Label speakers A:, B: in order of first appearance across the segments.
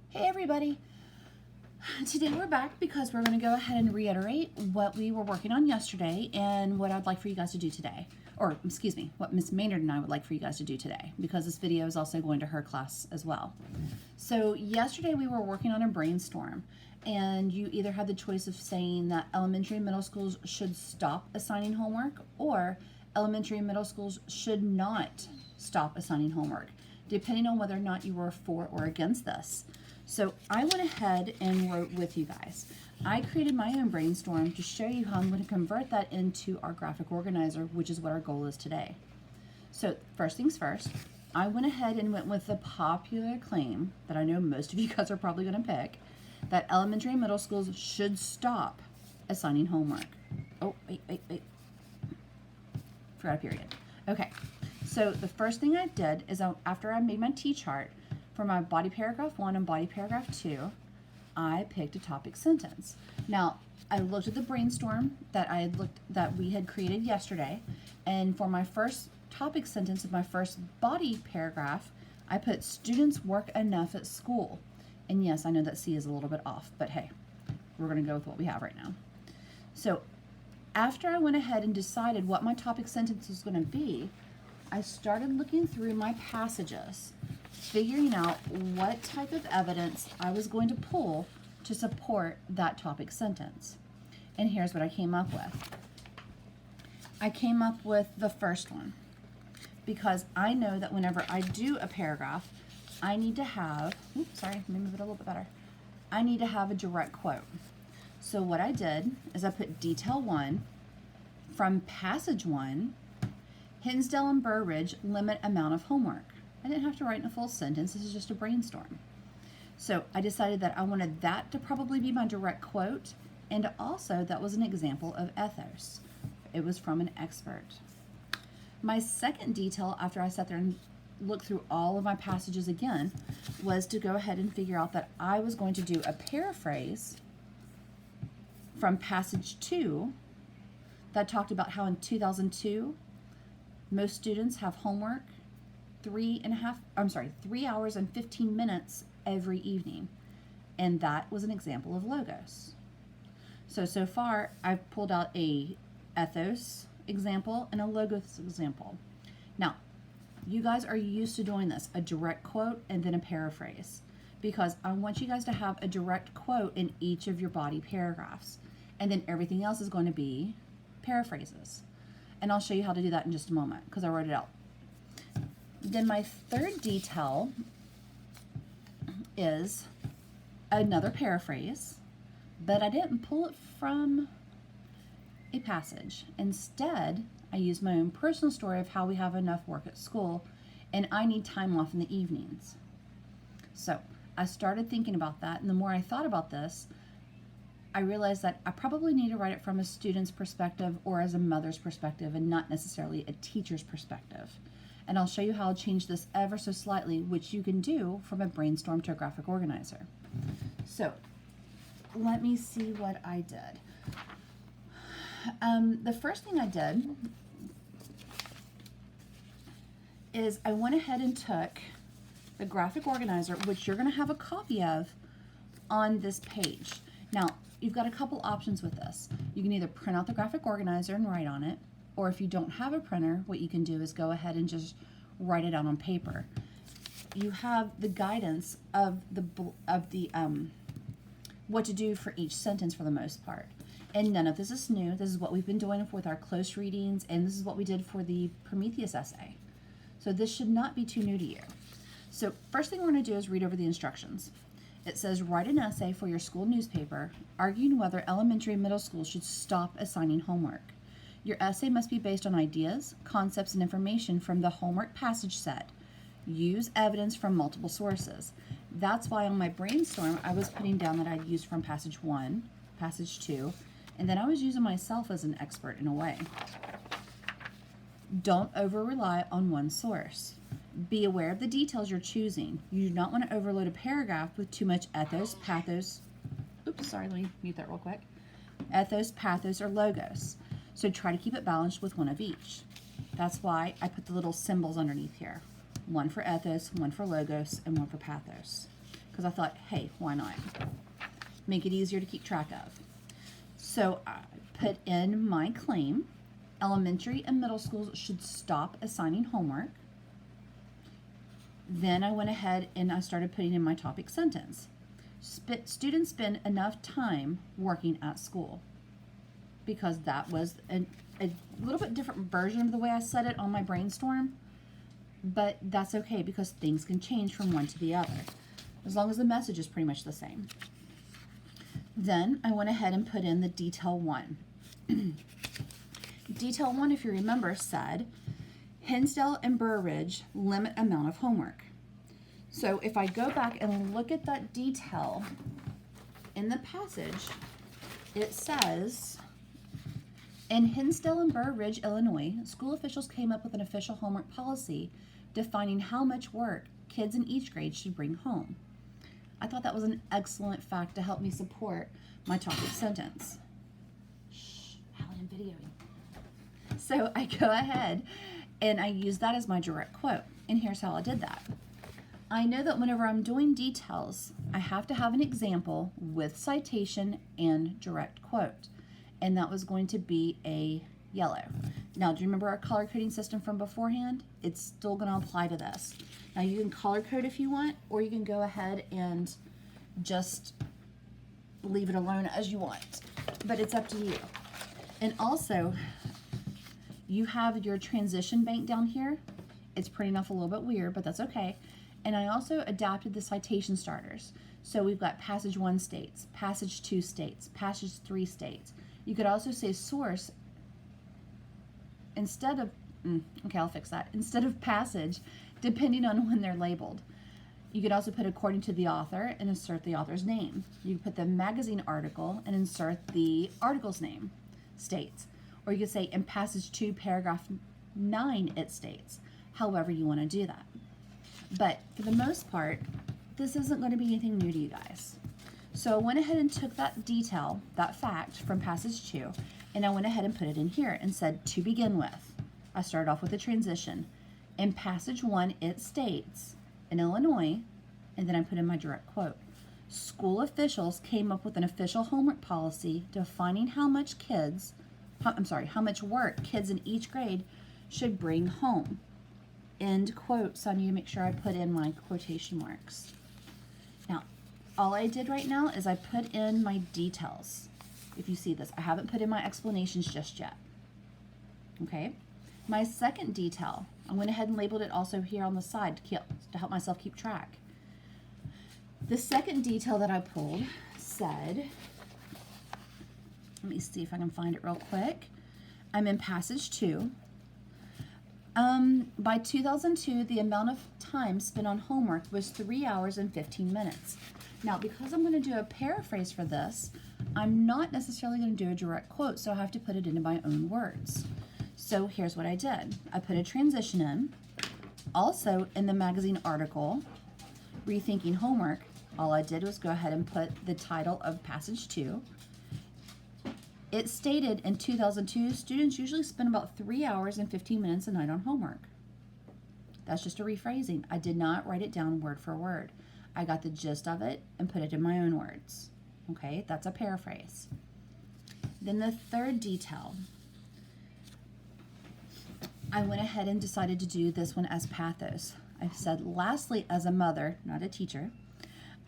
A: Hey everybody! Today we're back because we're going to go ahead and reiterate what we were working on yesterday and what I'd like for you guys to do today. Or, excuse me, what Miss Maynard and I would like for you guys to do today, because this video is also going to her class as well. So yesterday we were working on a brainstorm, and you either had the choice of saying that elementary and middle schools should stop assigning homework, or elementary and middle schools should not stop assigning homework, depending on whether or not you were for or against this. So I went ahead and wrote with you guys. I created my own brainstorm to show you how I'm going to convert that into our graphic organizer, which is what our goal is today. So first things first, I went ahead and went with the popular claim that I know most of you guys are probably going to pick, that elementary and middle schools should stop assigning homework. Oh, wait. Forgot a period. Okay, so the first thing I did is after I made my T-chart, for my body paragraph 1 and body paragraph 2, I picked a topic sentence. Now, I looked at the brainstorm that we had created yesterday, and for my first topic sentence of my first body paragraph, I put students work enough at school. And yes, I know that C is a little bit off, but hey, we're going to go with what we have right now. So after I went ahead and decided what my topic sentence was going to be, I started looking through my passages, figuring out what type of evidence I was going to pull to support that topic sentence. And here's what I came up with. I came up with the first one, because I know that whenever I do a paragraph, I need to have, let me move it a little bit better. I need to have a direct quote. So what I did is I put detail 1 from passage 1, Hinsdale and Burridge limit amount of homework. I didn't have to write in a full sentence. This is just a brainstorm. So I decided that I wanted that to probably be my direct quote, and also that was an example of ethos. It was from an expert. My second detail, after I sat there and looked through all of my passages again, was to go ahead and figure out that I was going to do a paraphrase from passage 2 that talked about how in 2002 most students have homework 3 hours and 15 minutes every evening. And that was an example of logos. So far, I've pulled out a ethos example and a logos example. Now, you guys are used to doing this, a direct quote and then a paraphrase, because I want you guys to have a direct quote in each of your body paragraphs. And then everything else is going to be paraphrases. And I'll show you how to do that in just a moment, because I wrote it out. Then my third detail is another paraphrase, but I didn't pull it from a passage. Instead, I used my own personal story of how we have enough work at school and I need time off in the evenings. So I started thinking about that, and the more I thought about this, I realized that I probably need to write it from a student's perspective or as a mother's perspective and not necessarily a teacher's perspective. And I'll show you how I'll change this ever so slightly, which you can do from a brainstorm to a graphic organizer. So let me see what I did. The first thing I did is I went ahead and took the graphic organizer, which you're going to have a copy of on this page. Now, you've got a couple options with this. You can either print out the graphic organizer and write on it, or if you don't have a printer, what you can do is go ahead and just write it out on paper. You have the guidance of what to do for each sentence for the most part. And none of this is new. This is what we've been doing with our close readings, and this is what we did for the Prometheus essay. So this should not be too new to you. So first thing we're going to do is read over the instructions. It says, write an essay for your school newspaper arguing whether elementary and middle schools should stop assigning homework. Your essay must be based on ideas, concepts, and information from the homework passage set. Use evidence from multiple sources. That's why on my brainstorm, I was putting down that I'd used from passage 1, passage 2, and then I was using myself as an expert in a way. Don't over-rely on one source. Be aware of the details you're choosing. You do not want to overload a paragraph with too much ethos, pathos. Let me mute that real quick. Ethos, pathos, or logos. So try to keep it balanced with one of each. That's why I put the little symbols underneath here. One for ethos, one for logos, and one for pathos. because I thought, hey, why not? Make it easier to keep track of. So I put in my claim. Elementary and middle schools should stop assigning homework. Then I went ahead and I started putting in my topic sentence. Students spend enough time working at school, because that was a little bit different version of the way I said it on my brainstorm, but that's okay because things can change from one to the other as long as the message is pretty much the same. Then I went ahead and put in the detail 1. Detail 1, if you remember, said Hinsdale and Burr Ridge limit amount of homework. So if I go back and look at that detail in the passage, it says, in Hinsdale and Burr Ridge, Illinois, school officials came up with an official homework policy defining how much work kids in each grade should bring home. I thought that was an excellent fact to help me support my topic sentence. Shh, Alan, I'm videoing. So I go ahead and I use that as my direct quote. And here's how I did that. I know that whenever I'm doing details, I have to have an example with citation and direct quote. And that was going to be a yellow. Now, do you remember our color coding system from beforehand? It's still going to apply to this. Now, you can color code if you want, or you can go ahead and just leave it alone as you want. But it's up to you. And also, you have your transition bank down here. It's printing off a little bit weird, but that's okay. And I also adapted the citation starters. So we've got passage 1 states, passage 2 states, passage 3 states. You could also say source instead of, okay, I'll fix that. Instead of passage, depending on when they're labeled. You could also put according to the author and insert the author's name. You could put the magazine article and insert the article's name, states. Or you could say in passage 2, paragraph 9, it states. However you want to do that. But for the most part, this isn't going to be anything new to you guys. So I went ahead and took that detail, that fact from passage 2, and I went ahead and put it in here and said, to begin with, I started off with a transition. In passage 1, it states, in Illinois, and then I put in my direct quote, school officials came up with an official homework policy defining how much work kids in each grade should bring home. End quote. So I need to make sure I put in my quotation marks. Now, all I did right now is I put in my details. If you see this, I haven't put in my explanations just yet. Okay. My second detail, I went ahead and labeled it also here on the side to help myself keep track. The second detail that I pulled said, let me see if I can find it real quick. I'm in passage 2. By 2002, the amount of time spent on homework was 3 hours and 15 minutes. Now, because I'm going to do a paraphrase for this, I'm not necessarily going to do a direct quote, so I have to put it into my own words. So here's what I did. I put a transition in. Also, in the magazine article, Rethinking Homework, all I did was go ahead and put the title of passage 2. It stated in 2002, students usually spend about 3 hours and 15 minutes a night on homework. That's just a rephrasing. I did not write it down word for word. I got the gist of it and put it in my own words. Okay, that's a paraphrase. Then the third detail, I went ahead and decided to do this one as pathos. I said, lastly, as a mother, not a teacher,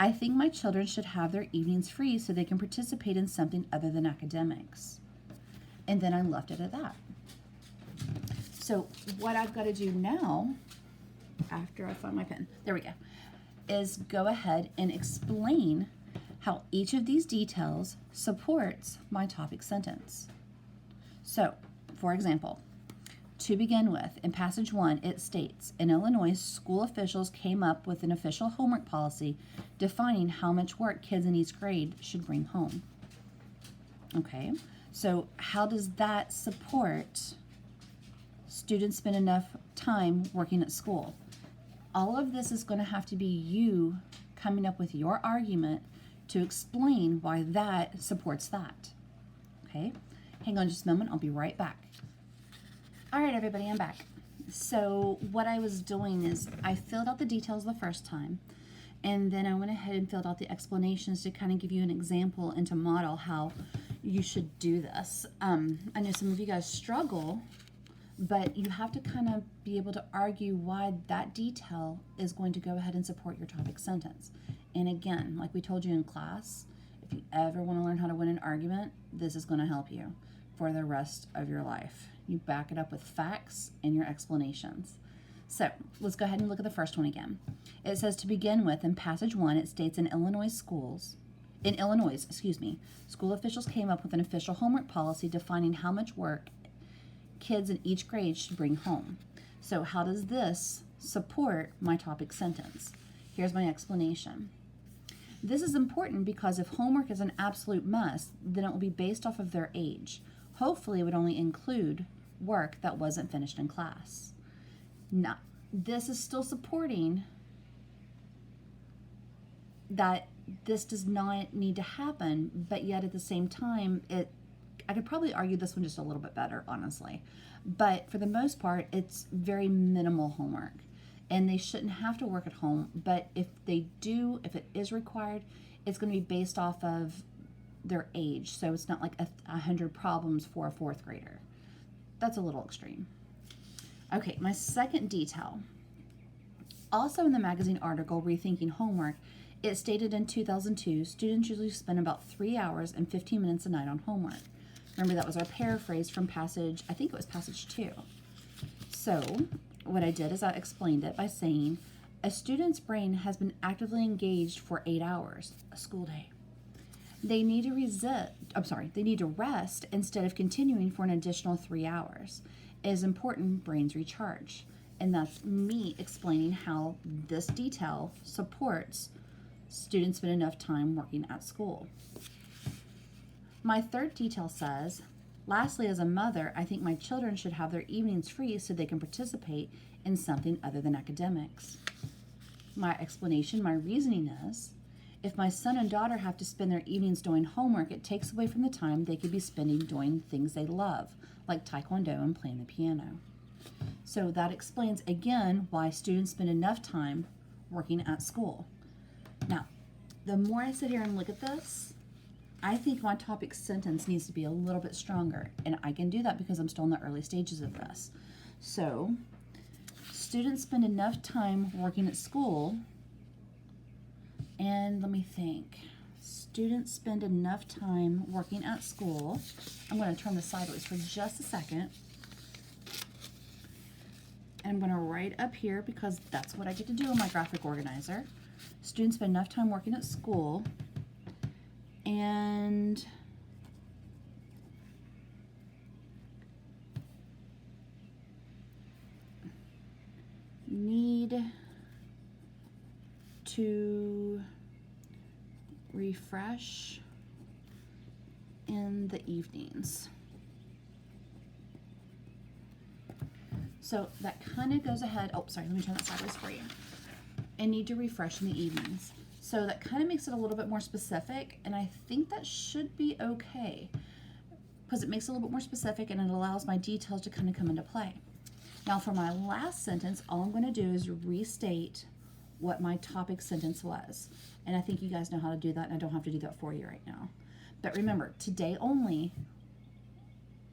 A: I think my children should have their evenings free so they can participate in something other than academics. And then I left it at that. So what I've got to do now, after I find my pen, there we go, is go ahead and explain how each of these details supports my topic sentence. So, for example, to begin with, in passage 1, it states, in Illinois, school officials came up with an official homework policy defining how much work kids in each grade should bring home. Okay, so how does that support students spend enough time working at school? All of this is going to have to be you coming up with your argument to explain why that supports that. Okay, hang on just a moment, I'll be right back. All right, everybody, I'm back. So what I was doing is I filled out the details the first time, And then I went ahead and filled out the explanations to kind of give you an example and to model how you should do this. I know some of you guys struggle, but you have to kind of be able to argue why that detail is going to go ahead and support your topic sentence. And again, like we told you in class, if you ever want to learn how to win an argument, this is going to help you for the rest of your life. You back it up with facts and your explanations. So let's go ahead and look at the first one again. It says, to begin with, in passage 1, it states in Illinois, school officials came up with an official homework policy defining how much work kids in each grade should bring home. So how does this support my topic sentence? Here's my explanation. This is important because if homework is an absolute must, then it will be based off of their age. Hopefully, it would only include work that wasn't finished in class. Now, this is still supporting that this does not need to happen, but yet at the same time, I could probably argue this one just a little bit better, honestly. But for the most part, it's very minimal homework. And they shouldn't have to work at home, but if they do, if it is required, it's going to be based off of their age. So it's not like 100 problems for a 4th grader. That's a little extreme. Okay, my second detail. Also in the magazine article, Rethinking Homework, it stated in 2002, students usually spend about 3 hours and 15 minutes a night on homework. Remember, that was our paraphrase from passage, I think it was passage 2. So what I did is I explained it by saying, a student's brain has been actively engaged for 8 hours, a school day. They need to rest instead of continuing for an additional 3 hours. It is important brains recharge. And that's me explaining how this detail supports students spend enough time working at school. My third detail says, lastly, as a mother, I think my children should have their evenings free so they can participate in something other than academics. My explanation, my reasoning is, if my son and daughter have to spend their evenings doing homework, it takes away from the time they could be spending doing things they love, like taekwondo and playing the piano. So that explains, again, why students spend enough time working at school. Now, the more I sit here and look at this, I think my topic sentence needs to be a little bit stronger, and I can do that because I'm still in the early stages of this. So, students spend enough time working at school, and let me think. Students spend enough time working at school. I'm going to turn this sideways for just a second. And I'm going to write up here because that's what I get to do in my graphic organizer. Students spend enough time working at school and need to refresh in the evenings. So that kind of goes ahead. Oh, sorry, let me turn that sideways for you. And need to refresh in the evenings. So that kind of makes it a little bit more specific, and I think that should be okay because it makes it a little bit more specific and it allows my details to kind of come into play. Now for my last sentence, all I'm going to do is restate what my topic sentence was. And I think you guys know how to do that, and I don't have to do that for you right now. But remember, today only,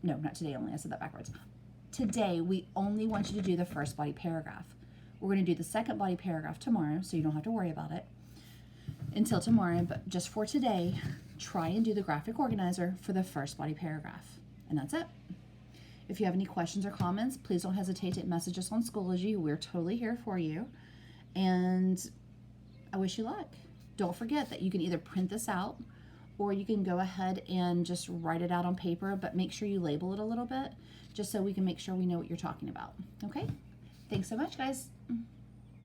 A: no, not today only, I said that backwards. Today, we only want you to do the first body paragraph. We're going to do the second body paragraph tomorrow, so you don't have to worry about it until tomorrow. But just for today, try and do the graphic organizer for the first body paragraph. And that's it. If you have any questions or comments, please don't hesitate to message us on Schoology. We're totally here for you. And I wish you luck. Don't forget that you can either print this out or you can go ahead and just write it out on paper, but make sure you label it a little bit just so we can make sure we know what you're talking about. Okay? Thanks so much, guys.